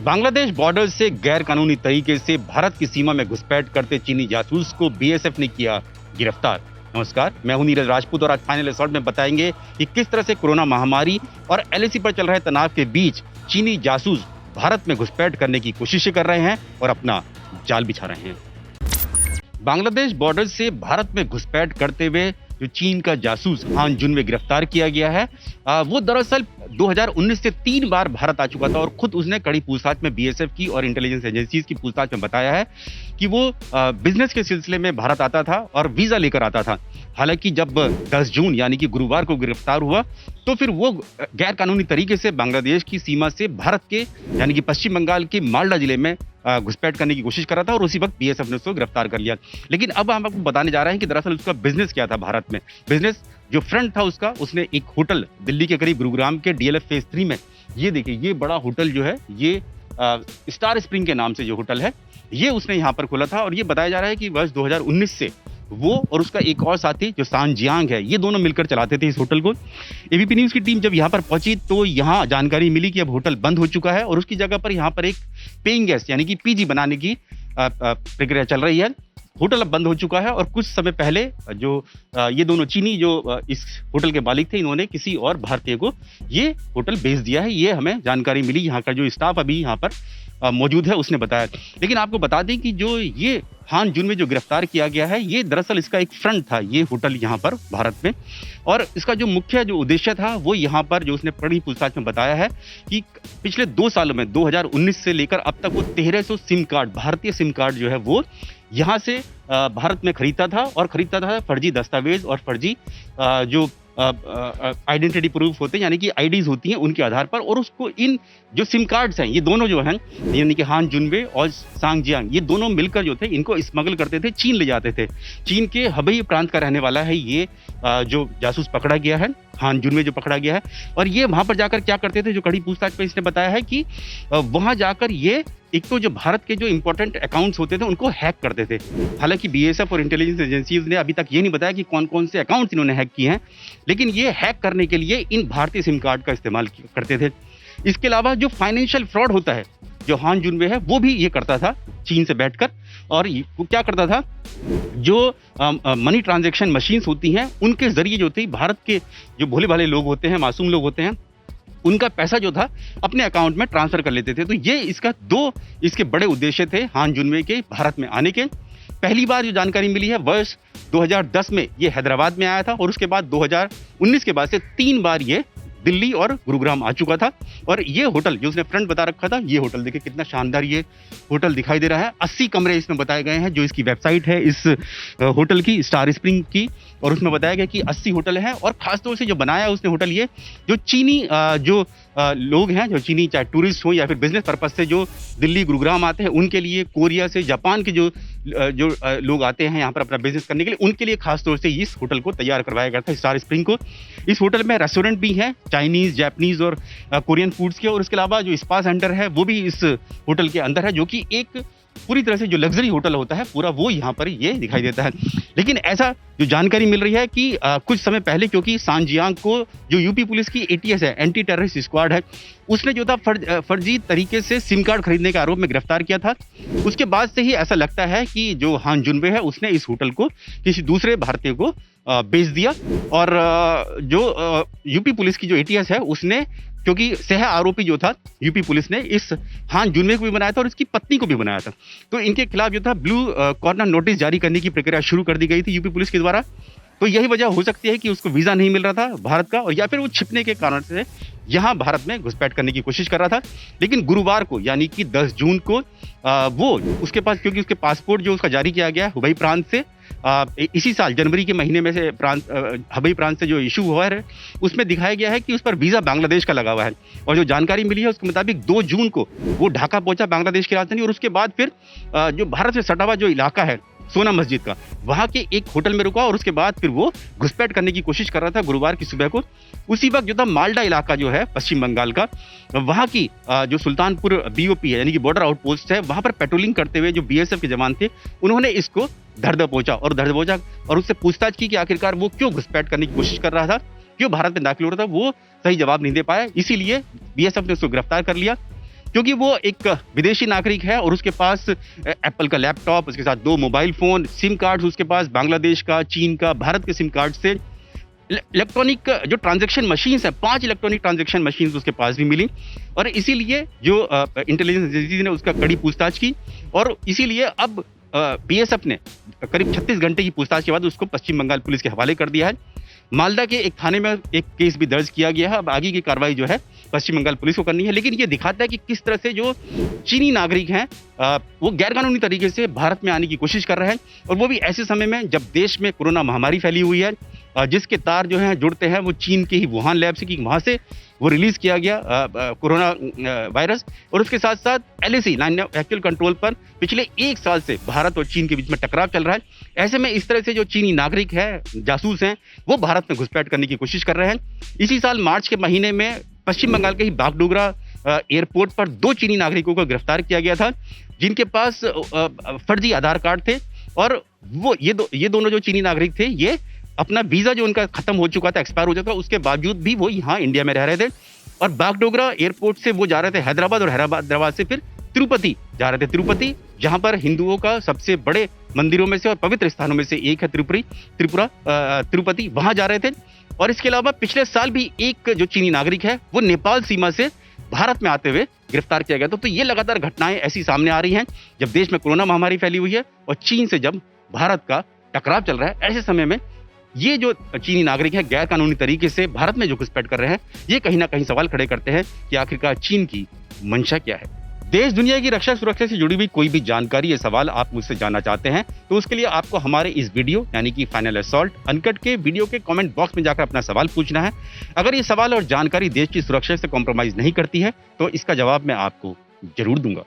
Bangladesh border से गैर कानूनी तरीके से भारत की सीमा में घुसपैठ करते चीनी जासूस को बीएसएफ ने किया गिरफ्तार। नमस्कार, मैं हूं नीरज राजपूत और आज फाइनल असॉल्ट में बताएंगे कि किस तरह से कोरोना महामारी और एलएसी पर चल रहे तनाव के बीच चीनी जासूस भारत में घुसपैठ करने की कोशिशें कर रहे हैं और अपना जाल बिछा रहे हैं। बांग्लादेश बॉर्डर से भारत में घुसपैठ करते हुए जो चीन का जासूस हान जुनवे गिरफ्तार किया गया है, वो दरअसल 2019 से 3 बार भारत आ चुका था और खुद उसने कड़ी पूछताछ में बीएसएफ की और इंटेलिजेंस एजेंसीज की पूछताछ में बताया है कि वो बिजनेस के सिलसिले में भारत आता था और वीजा लेकर आता था। हालांकि जब 10 जून यानी कि गुरुवार को गिरफ्तार हुआ तो फिर वो गैर कानूनी तरीके से बांग्लादेश की सीमा से भारत के यानी कि पश्चिम बंगाल के मालदा जिले में घुसपैठ करने की कोशिश कर रहा था और उसी वक्त बीएसएफ ने उसको गिरफ्तार कर लिया। लेकिन अब हम आपको बताने जा रहे हैं कि दरअसल उसका बिजनेस क्या था भारत में। बिजनेस जो फ्रंट था उसका, उसने एक होटल दिल्ली के करीब गुरुग्राम के डीएलएफ फेज 3 में, ये देखिए ये बड़ा होटल जो है, ये स्टार स्प्रिंग के नाम से जो होटल है, ये उसने यहाँ पर खोला था। और ये बताया जा रहा है कि वर्ष 2019 से वो और उसका एक और साथी जो सान जियांग है, ये दोनों मिलकर चलाते थे इस होटल को। एबीपी न्यूज की टीम जब यहाँ पर पहुंची तो यहाँ जानकारी मिली कि अब होटल बंद हो चुका है और उसकी जगह पर यहाँ पर एक पेइंग गेस्ट यानी कि पीजी बनाने की प्रक्रिया चल रही है। होटल अब बंद हो चुका है और कुछ समय पहले जो ये दोनों चीनी जो इस होटल के मालिक थे, इन्होंने किसी और भारतीय को ये होटल बेच दिया है। ये हमें जानकारी मिली, यहाँ का जो स्टाफ अभी यहाँ पर मौजूद है उसने बताया। लेकिन आपको बता दें कि जो ये हान जुन में जो गिरफ्तार किया गया है, ये दरअसल इसका एक फ्रंट था, ये होटल यहाँ पर भारत में। और इसका जो मुख्य जो उद्देश्य था वो यहाँ पर जो उसने कड़ी पूछताछ में बताया है कि पिछले 2 सालों में 2019 से लेकर अब तक वो 1300 सिम कार्ड, भारतीय सिम कार्ड जो है वो यहाँ से भारत में खरीदता था और खरीदता था फर्जी दस्तावेज और फर्जी जो आइडेंटिटी प्रूफ होते हैं यानी कि आईडीज होती हैं उनके आधार पर, और उसको इन जो सिम कार्ड्स हैं ये दोनों जो हैं यानी कि हान जुनवे और सांग जियांग, ये दोनों मिलकर जो थे इनको स्मगल करते थे, चीन ले जाते थे। चीन के हबई प्रांत का रहने वाला है ये जो जासूस पकड़ा गया है, हान जुनवे जो पकड़ा गया है। और ये वहां पर जाकर क्या करते थे, जो कड़ी पूछताछ पे इसने बताया है कि वहां जाकर ये एक तो जो भारत के जो इंपॉर्टेंट अकाउंट्स होते थे उनको हैक करते थे। हालांकि बीएसएफ और इंटेलिजेंस एजेंसीज ने अभी तक ये नहीं बताया कि कौन कौन से अकाउंट्स इन्होंने हैक किए हैं, लेकिन ये हैक करने के लिए इन भारतीय सिम कार्ड का इस्तेमाल करते थे। इसके अलावा जो फाइनेंशियल फ्रॉड होता है, जो हान जुनवे है वो भी ये करता था चीन से बैठकर। और वो क्या करता था, जो मनी ट्रांजैक्शन मशीन्स होती हैं उनके जरिए जो थी भारत के जो भोले भाले लोग होते हैं, मासूम लोग होते हैं, उनका पैसा जो था अपने अकाउंट में ट्रांसफर कर लेते थे। तो ये इसका 2 इसके बड़े उद्देश्य थे हान जुनवे के भारत में आने के। पहली बार जो जानकारी मिली है वर्ष 2010 में ये हैदराबाद में आया था और उसके बाद 2019 के बाद से 3 बार ये दिल्ली और गुरुग्राम आ चुका था। और ये होटल जो उसने फ्रंट बता रखा था, ये होटल देखिए कितना शानदार ये होटल दिखाई दे रहा है। 80 कमरे इसमें बताए गए हैं। जो इसकी वेबसाइट है इस होटल की, स्टार स्प्रिंग की, और उसमें बताया गया कि 80 होटल हैं। और खासतौर से जो बनाया उसने होटल, ये जो चीनी जो लोग हैं, जो चीनी चाहे टूरिस्ट हो या फिर बिजनेस पर्पज से जो दिल्ली गुरुग्राम आते हैं उनके लिए, कोरिया से, जापान के जो लोग आते हैं यहाँ पर अपना बिजनेस करने के लिए, उनके लिए खासतौर से इस होटल को तैयार करवाया गया था, स्टार स्प्रिंग को। इस होटल में रेस्टोरेंट भी है, चाइनीज, जापानीज और कोरियन फूड्स के। और इसके अलावा जो स्पा सेंटर है वो भी इस होटल के अंदर है, जो कि एक पूरी तरह से जो लग्जरी होटल होता है पूरा, वो यहाँ पर ये दिखाई देता है। लेकिन ऐसा जो जानकारी मिल रही है कि कुछ समय पहले, क्योंकि सान जियांग को जो यूपी पुलिस की एटीएस है, एंटी टेररिस्ट स्क्वाड है, उसने जो था फर्जी तरीके से सिम कार्ड खरीदने के आरोप में गिरफ्तार किया था। उसके बाद से ही ऐसा लगता है कि जो हान जुनवे है उसने इस होटल को किसी दूसरे भारतीय को बेच दिया। और जो यूपी पुलिस की जो एटीएस है उसने, क्योंकि सह आरोपी जो था यूपी पुलिस ने इस हान जुनवे को भी बनाया था और इसकी पत्नी को भी बनाया था, तो इनके खिलाफ जो था ब्लू कॉर्नर नोटिस जारी करने की प्रक्रिया शुरू कर दी गई थी यूपी पुलिस के द्वारा। तो यही वजह हो सकती है कि उसको वीजा नहीं मिल रहा था भारत का, और या फिर वो छिपने के कारण से यहाँ भारत में घुसपैठ करने की कोशिश कर रहा था। लेकिन गुरुवार को यानी कि 10 जून को वो उसके पास, क्योंकि उसके पासपोर्ट जो उसका जारी किया गया हुबई प्रांत से, इसी साल जनवरी के महीने में से हबई प्रांत से जो इशू हुआ है उसमें दिखाया गया है कि उस पर वीजा बांग्लादेश का लगा हुआ है। और जो जानकारी मिली है उसके मुताबिक 2 जून को वो ढाका पहुंचा, बांग्लादेश की राजधानी, और उसके बाद फिर जो भारत से सटा हुआ जो इलाका है सोना मस्जिद का, वहां के एक होटल में रुका और उसके बाद फिर वो घुसपैठ करने की कोशिश कर रहा था गुरुवार की सुबह को। उसी वक्त जो था मालदा इलाका जो है पश्चिम बंगाल का, वहां की जो सुल्तानपुर बीओपी है यानी कि बॉर्डर आउटपोस्ट है, वहां पर पेट्रोलिंग करते हुए जो बीएसएफ के जवान थे उन्होंने इसको धर पहुंचा और उससे पूछताछ की कि आखिरकार वो क्यों घुसपैठ करने की कोशिश कर रहा था, क्यों भारत में दाखिल हो रहा था। वो सही जवाब नहीं दे पाया, इसीलिए बीएसएफ ने उसको गिरफ्तार कर लिया। क्योंकि वो एक विदेशी नागरिक है और उसके पास एप्पल का लैपटॉप, उसके साथ 2 मोबाइल फ़ोन, सिम कार्ड्स उसके पास बांग्लादेश का, चीन का, भारत के सिम कार्ड से इलेक्ट्रॉनिक जो ट्रांजैक्शन मशीन्स हैं, 5 इलेक्ट्रॉनिक ट्रांजैक्शन मशीन्स उसके पास भी मिली और इसीलिए जो इंटेलिजेंस एजेंसी ने उसका कड़ी पूछताछ की और इसीलिए अब बीएसएफ ने करीब 36 घंटे की पूछताछ के बाद उसको पश्चिम बंगाल पुलिस के हवाले कर दिया है। मालदा के एक थाने में एक केस भी दर्ज किया गया है। अब आगे की कार्रवाई जो है पश्चिम बंगाल पुलिस को करनी है, लेकिन ये दिखाता है कि किस तरह से जो चीनी नागरिक हैं वो गैरकानूनी तरीके से भारत में आने की कोशिश कर रहे हैं और वो भी ऐसे समय में जब देश में कोरोना महामारी फैली हुई है, जिसके तार जो हैं जुड़ते हैं वो चीन के ही वुहान लैब से, कि वहाँ से वो रिलीज किया गया कोरोना वायरस और उसके साथ साथ LAC line of actual control पर पिछले 1 साल से भारत और चीन के बीच में टकराव चल रहा है। ऐसे में इस तरह से जो चीनी नागरिक है, जासूस हैं, वो भारत में घुसपैठ करने की कोशिश कर रहे हैं। इसी साल मार्च के महीने में पश्चिम बंगाल के ही बागडोगरा एयरपोर्ट पर 2 चीनी नागरिकों को गिरफ्तार किया गया था, जिनके पास फर्जी आधार कार्ड थे और वो ये दोनों जो चीनी नागरिक थे, ये अपना वीजा जो उनका खत्म हो चुका था, एक्सपायर हो चुका था, उसके बावजूद भी वो यहाँ इंडिया में रह रहे थे और बागडोगरा एयरपोर्ट से वो जा रहे थे हैदराबाद और हैदराबाद से फिर तिरुपति जा रहे थे। तिरुपति, जहां पर हिंदुओं का सबसे बड़े मंदिरों में से और पवित्र स्थानों में से एक है तिरुपति, वहां जा रहे थे। और इसके अलावा पिछले साल भी एक जो चीनी नागरिक है वो नेपाल सीमा से भारत में आते हुए गिरफ्तार किया गया। तो ये लगातार घटनाएं ऐसी सामने आ रही हैं जब देश में कोरोना महामारी फैली हुई है और चीन से जब भारत का टकराव चल रहा है। ऐसे समय में ये जो चीनी नागरिक है गैर कानूनी तरीके से भारत में जो घुसपैठ कर रहे हैं, ये कहीं ना कहीं सवाल खड़े करते हैं कि आखिरकार चीन की मंशा क्या है। देश दुनिया की रक्षा सुरक्षा से जुड़ी हुई कोई भी जानकारी या सवाल आप मुझसे जानना चाहते हैं तो उसके लिए आपको हमारे इस वीडियो यानी कि फाइनल असॉल्ट अनकट के वीडियो के कमेंट बॉक्स में जाकर अपना सवाल पूछना है। अगर ये सवाल और जानकारी देश की सुरक्षा से कॉम्प्रोमाइज नहीं करती है तो इसका जवाब मैं आपको जरूर दूंगा।